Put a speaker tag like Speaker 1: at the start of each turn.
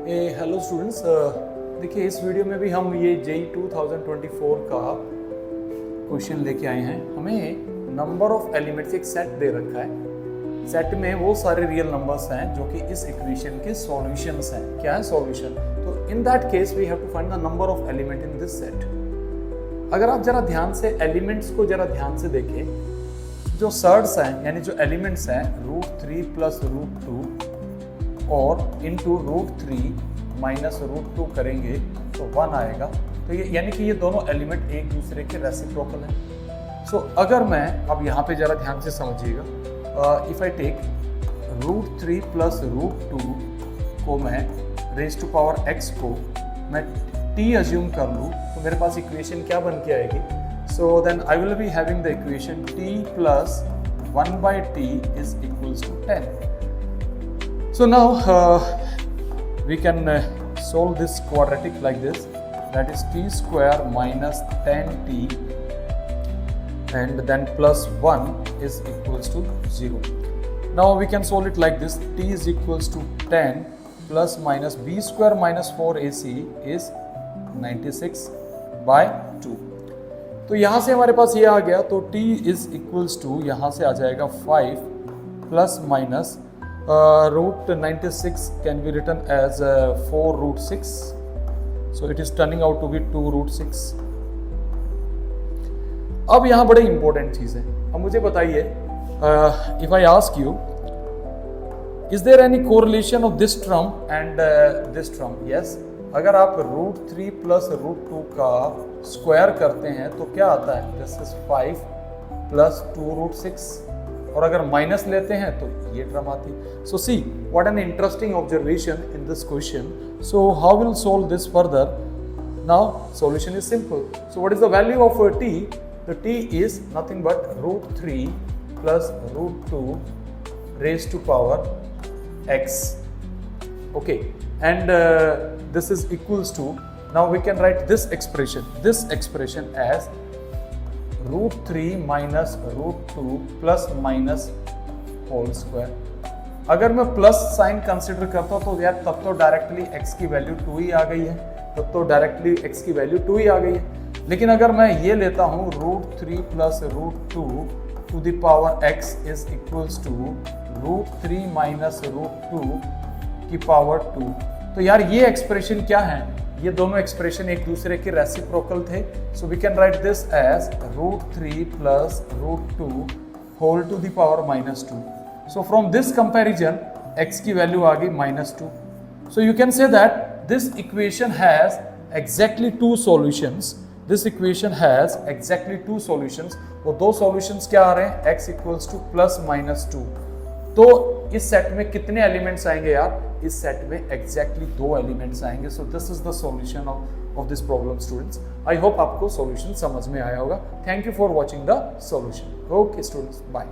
Speaker 1: Hello students, देखिए इस video में भी हम ये JEE 2024 का क्वेश्चन लेके आए हैं। हमें नंबर ऑफ एलिमेंट्स एक सेट दे रखा है। सेट में वो सारे रियल नंबर्स हैं जो कि इस इक्वेशन के सॉल्यूशंस हैं। क्या है सॉल्यूशन? तो in that case we have to find the number of element in this set. अगर आप जरा ध्यान से एलिमेंट्स को जरा ध्यान से देखें, जो सर्ड्स हैं यानी जो एलिमेंट्स हैं √3 + √2 और इंटू √3 माइनस √2 करेंगे तो 1 आएगा। तो ये यानी कि ये दोनों एलिमेंट एक दूसरे के रेसिप्रोकल हैं। सो अगर मैं अब यहाँ पे जरा ध्यान से समझिएगा, इफ आई टेक √3 + √2 को मैं रेज टू पावर x को मैं t अज्यूम कर लूँ तो मेरे पास इक्वेशन क्या बन के आएगी? So then I will be having the equation t + 1/t is equals to 10. So now we can solve this quadratic like this, that is t square minus 10t and then plus 1 is equals to 0. Now we can solve it like this, t is equals to 10 plus minus b square minus 4ac is 96/2. तो यहाँ से हमारे पास ये आ गया, तो t is equals to यहाँ से आ जाएगा 5 plus minus √96 can be written as 4√6, so it is turning out to be 2√6. अब यहाँ बड़े इंपॉर्टेंट चीज है। अब मुझे बताइए, if I ask you, is there any correlation of this term and this term? Yes, अगर आप √3 + √2 का स्क्वायर करते हैं तो क्या आता है? दिस इज 5 + 2√6, और अगर माइनस लेते हैं तो ये टर्म आती है। So see what an interesting observation in this question. So how will solve this further? Now solution is simple. So what is the value of t? The t is nothing but √3 + √2 raise to power x. Okay, and this is equals to, now we can write this expression as √3 minus √2 plus minus whole square. अगर मैं plus sign consider करता हूँ तो यार तब तो directly x की value 2 ही आ गई है, तब तो डायरेक्टली x की वैल्यू 2 ही आ गई है। लेकिन अगर मैं ये लेता हूँ √3 + √2 to the power x is equals to √3 minus √2 की पावर 2, तो यार ये एक्सप्रेशन क्या है? ये दोनों एक्सप्रेशन एक दूसरे के रेसिप्रोकल थे। So we can write this as √3 + √2 whole to the power -2. So from this comparison x की वैल्यू आ गई -2. So you can say that this equation has exactly 2 solutions. This equation has exactly 2 solutions. वो दो solutions क्या आ रहे हैं? x equals to +-2. तो इस सेट में कितने एलिमेंट्स आएंगे यार? इस सेट में एग्जैक्टली 2 एलिमेंट्स आएंगे. So this is the solution of this problem students. I hope आपको सॉल्यूशन समझ में आया होगा. Thank you for watching the solution. Okay students, bye.